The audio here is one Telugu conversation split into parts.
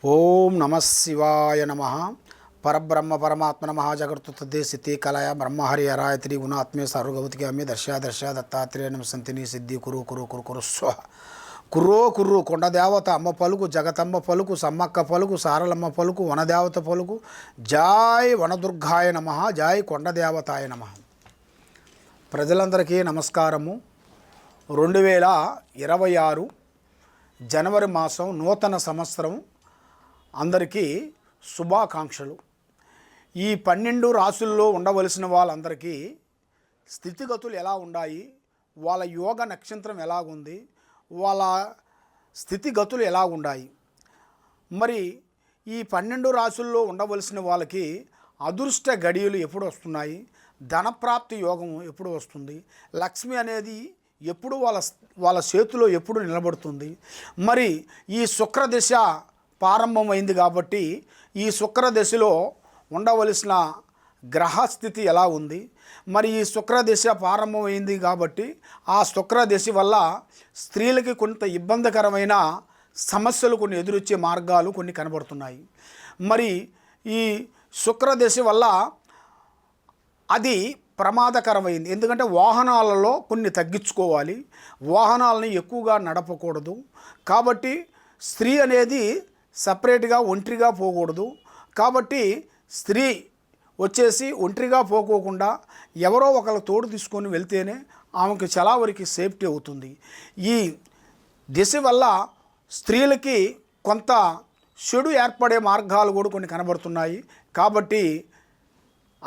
ఓం నమ శివాయ నమ. పరబ్రహ్మ పరమాత్మ నమ. జగత్తుతే స్థితి కలయ బ్రహ్మహరి హరాయత్రి గుణాత్మే సర్వగవతికి అమ్మే దర్శ దత్తాత్రేయ నమ సంతిని సిద్ధి కురు కురు కురు కురు స్వ కుర్రో కుర్రు కొండదేవత అమ్మ పలుకు, జగతమ్మ పలుకు, సమ్మక్క పలుకు, సారలమ్మ పలుకు, వనదేవత పలుకు. జాయ్ వనదుర్గాయ నమ, జాయ్ కొండదేవతాయ నమ. ప్రజలందరికీ నమస్కారము. 2026 జనవరి మాసం నూతన సంవత్సరం. అందరికీ శుభాకాంక్షలు. ఈ 12 రాశుల్లో ఉండవలసిన వాళ్ళందరికీ స్థితిగతులు ఎలా ఉన్నాయి, వాళ్ళ యోగ నక్షత్రం ఎలాగుంది, వాళ్ళ స్థితిగతులు ఎలా ఉన్నాయి. మరి ఈ 12 రాశుల్లో ఉండవలసిన వాళ్ళకి అదృష్ట గడియలు ఎప్పుడు వస్తున్నాయి, ధనప్రాప్తి యోగం ఎప్పుడు వస్తుంది, లక్ష్మి అనేది ఎప్పుడు వాళ్ళ చేతిలో ఎప్పుడు నిలబడుతుంది. మరి ఈ శుక్రదశ ప్రారంభమైంది కాబట్టి ఈ శుక్రదశలో ఉండవలసిన గ్రహస్థితి ఎలా ఉంది. మరి ఈ శుక్రదశ ప్రారంభమైంది కాబట్టి ఆ శుక్రదశ వల్ల స్త్రీలకి కొంత ఇబ్బందికరమైన సమస్యలు కొన్ని ఎదురొచ్చే మార్గాలు కొన్ని కనబడుతున్నాయి. మరి ఈ శుక్రదశ వల్ల అది ప్రమాదకరమైంది. ఎందుకంటే వాహనాలలో కొన్ని తగ్గించుకోవాలి, వాహనాలని ఎక్కువగా నడపకూడదు. కాబట్టి స్త్రీ అనేది సపరేట్గా ఒంటరిగా పోకూడదు. కాబట్టి స్త్రీ వచ్చేసి ఒంటరిగా పోకోకుండా ఎవరో ఒకరు తోడు తీసుకొని వెళ్తేనే ఆమెకు చాలా వరకు సేఫ్టీ అవుతుంది. ఈ దిశ వల్ల స్త్రీలకి కొంత చెడు ఏర్పడే మార్గాలు కూడా కొన్ని కనబడుతున్నాయి. కాబట్టి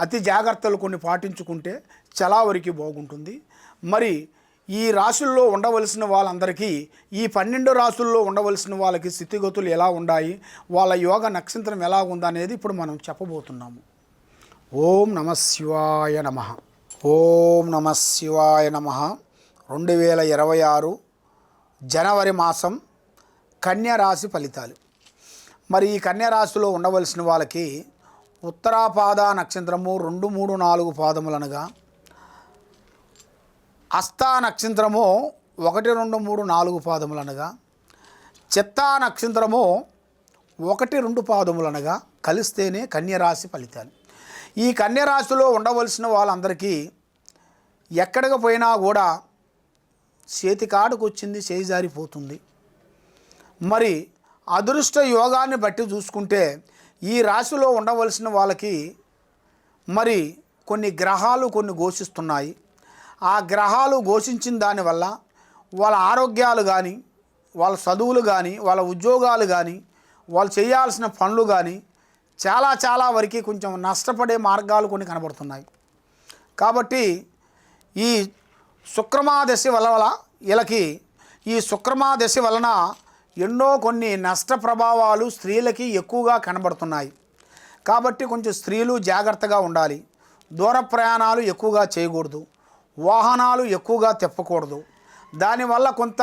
అతి జాగ్రత్తలు కొన్ని పాటించుకుంటే చాలా వరకు బాగుంటుంది. మరి ఈ రాశుల్లో ఉండవలసిన వాళ్ళందరికీ, ఈ 12 రాశుల్లో ఉండవలసిన వాళ్ళకి స్థితిగతులు ఎలా ఉన్నాయి, వాళ్ళ యోగ నక్షత్రం ఎలా ఉందనేది ఇప్పుడు మనం చెప్పబోతున్నాము. ఓం నమ శివాయ నమ. ఓం నమ శివాయ నమ. 2026 జనవరి మాసం కన్యరాశి ఫలితాలు. మరి ఈ కన్యరాశిలో ఉండవలసిన వాళ్ళకి ఉత్తరాపాద నక్షత్రము 2, 3, 4 పాదములనగా, హస్తా నక్షత్రము 1, 2, 3, 4 పాదములనగా, చిత్తా నక్షత్రము 1, 2 పాదములనగా కలిస్తేనే కన్యరాశి ఫలితాలు. ఈ కన్యరాశిలో ఉండవలసిన వాళ్ళందరికీ ఎక్కడికి పోయినా కూడా చేతి కాడుకు వచ్చింది చేయి జారిపోతుంది. మరి అదృష్ట యోగాన్ని బట్టి చూసుకుంటే ఈ రాశిలో ఉండవలసిన వాళ్ళకి మరి కొన్ని గ్రహాలు కొన్ని ఘోషిస్తున్నాయి. ఆ గ్రహాలు ఘోషించిన దానివల్ల వాళ్ళ ఆరోగ్యాలు కానీ, వాళ్ళ చదువులు కానీ, వాళ్ళ ఉద్యోగాలు కానీ, వాళ్ళు చేయాల్సిన పనులు కానీ చాలా వరకు కొంచెం నష్టపడే మార్గాలు కొన్ని కనబడుతున్నాయి. కాబట్టి ఈ శుక్రమాదశ వల్ల వీళ్ళకి ఈ శుక్రమాదశ వలన ఎన్నో కొన్ని నష్ట ప్రభావాలు స్త్రీలకి ఎక్కువగా కనబడుతున్నాయి. కాబట్టి కొంచెం స్త్రీలు జాగ్రత్తగా ఉండాలి. దూర ప్రయాణాలు ఎక్కువగా చేయకూడదు, వాహనాలు ఎక్కువగా తిప్పకూడదు. దానివల్ల కొంత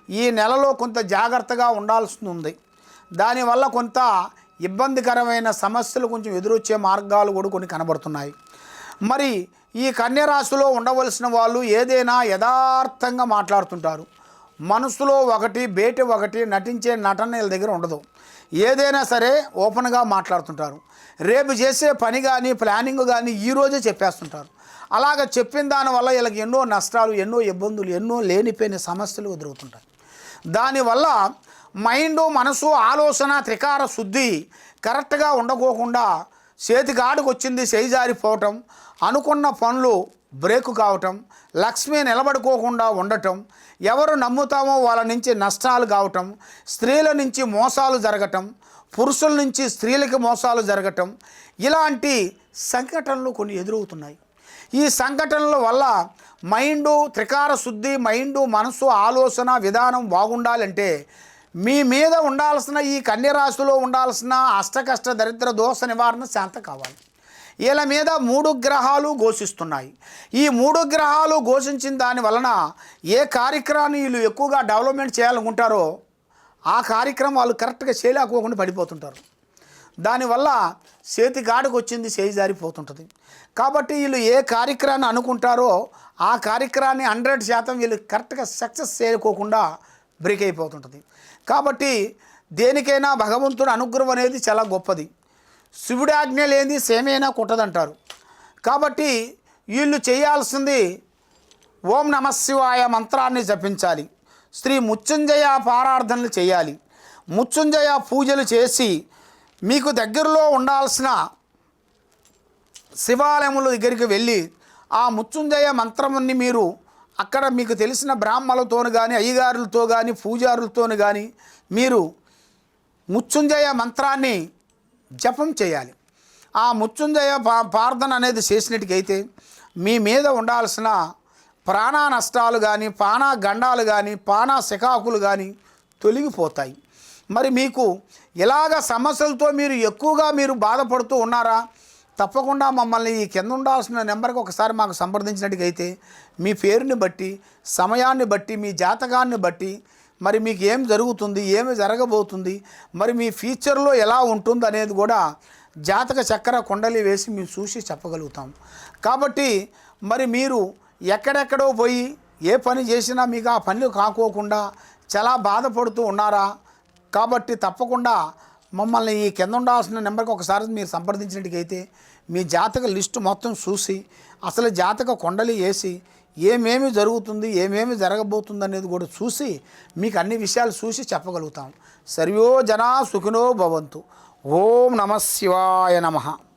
ఈ నెలలో కొంత జాగ్రత్తగా ఉండాల్సి ఉంది. దానివల్ల కొంత ఇబ్బందికరమైన సమస్యలు కొంచెం ఎదురొచ్చే మార్గాలు కూడా కొన్ని కనబడుతున్నాయి. మరి ఈ కన్యరాశిలో ఉండవలసిన వాళ్ళు ఏదైనా యథార్థంగా మాట్లాడుతుంటారు. మనసులో ఒకటి బయట ఒకటి నటించే నటన వీళ్ళ దగ్గర ఉండదు. ఏదైనా సరే ఓపెన్గా మాట్లాడుతుంటారు. రేపు చేసే పని కానీ ప్లానింగ్ కానీ ఈరోజే చెప్పేస్తుంటారు. అలాగ చెప్పిన దానివల్ల వీళ్ళకి ఎన్నో నష్టాలు, ఎన్నో ఇబ్బందులు, ఎన్నో లేనిపోయిన సమస్యలు ఎదురవుతుంటాయి. దానివల్ల మైండు, మనసు, ఆలోచన, త్రికార శుద్ధి కరెక్ట్గా ఉండకోకుండా చేతికి ఆడుకు వచ్చింది చేయి జారిపోవటం, అనుకున్న పనులు బ్రేకు కావటం, లక్ష్మి నిలబడుకోకుండా ఉండటం, ఎవరు నమ్ముతామో వాళ్ళ నుంచి నష్టాలు కావటం, స్త్రీల నుంచి మోసాలు జరగటం, పురుషుల నుంచి స్త్రీలకి మోసాలు జరగటం, ఇలాంటి సంఘటనలు కొన్ని ఎదురవుతున్నాయి. ఈ సంఘటనల వల్ల మైండు, త్రికార శుద్ధి, మైండు, మనసు, ఆలోచన విధానం బాగుండాలంటే మీ మీద ఉండాల్సిన ఈ కన్యరాశిలో ఉండాల్సిన అష్టకష్ట దరిద్ర దోష నివారణ శాంత కావాలి. వీళ్ళ మీద 3 గ్రహాలు ఘోషిస్తున్నాయి. ఈ 3 గ్రహాలు ఘోషించిన దాని వలన ఏ కార్యక్రమాన్ని వీళ్ళు ఎక్కువగా డెవలప్మెంట్ చేయాలనుకుంటారో ఆ కార్యక్రమం వాళ్ళు కరెక్ట్గా చేయలేకపోకుండా పడిపోతుంటారు. దానివల్ల చేతి గాడికి వచ్చింది చేయి జారిపోతుంటుంది. కాబట్టి వీళ్ళు ఏ కార్యక్రమాన్ని అనుకుంటారో ఆ కార్యక్రమాన్ని 100% వీళ్ళు కరెక్ట్గా సక్సెస్ చేయకోకుండా బ్రేక్ అయిపోతుంటుంది. కాబట్టి దేనికైనా భగవంతుడి అనుగ్రహం అనేది చాలా గొప్పది. శివుడి ఆజ్ఞ లేనిది సేమైనా కొట్టదంటారు. కాబట్టి వీళ్ళు చేయాల్సింది ఓం నమఃశివాయ మంత్రాన్ని జపించాలి. శ్రీ మృత్యుంజయ పారార్థనలు చేయాలి. మృత్యుంజయ పూజలు చేసి మీకు దగ్గరలో ఉండాల్సిన శివాలయముల దగ్గరికి వెళ్ళి ఆ మృత్యుంజయ మంత్రాన్ని మీరు అక్కడ మీకు తెలిసిన బ్రాహ్మణులతోను కానీ అయ్యగారులతో కానీ పూజారులతోను కానీ మీరు మృత్యుంజయ మంత్రాన్ని జపం చేయాలి. ఆ మృత్యుంజయ ప్రార్థన అనేది చేసినట్టుకైతే మీ మీద ఉండాల్సిన ప్రాణ నష్టాలు కానీ పాన గండాలు కానీ పాన శకాకులు కానీ తొలగిపోతాయి. మరి మీకు ఇలాగ సమస్యలతో మీరు ఎక్కువగా మీరు బాధపడుతూ ఉన్నారా? తప్పకుండా మమ్మల్ని ఈ కింద ఉండాల్సిన నెంబర్కి ఒకసారి మాకు సంప్రదించినట్టుకైతే మీ పేరుని బట్టి సమయాన్ని బట్టి మీ జాతకాన్ని బట్టి మరి మీకు ఏం జరుగుతుంది, ఏమి జరగబోతుంది, మరి మీ ఫ్యూచర్లో ఎలా ఉంటుంది అనేది కూడా జాతక చక్ర కుండలి వేసి మేము చూసి చెప్పగలుగుతాం. కాబట్టి మరి మీరు ఎక్కడెక్కడో పోయి ఏ పని చేసినా మీకు ఆ పనులు కాకోకుండా చాలా బాధపడుతూ ఉన్నారా? కాబట్టి తప్పకుండా మమ్మల్ని ఈ కింద ఉండాల్సిన నెంబర్కి ఒకసారి మీరు సంప్రదించినట్టుకైతే మీ జాతక లిస్టు మొత్తం చూసి అసలు జాతక కొండలి వేసి ఏమేమి జరుగుతుంది, ఏమేమి జరగబోతుంది అనేది కూడా చూసి మీకు అన్ని విషయాలు చూసి చెప్పగలుగుతాం. సర్వో జనా సుఖినో భవంతు. ఓం నమః శివాయ నమః.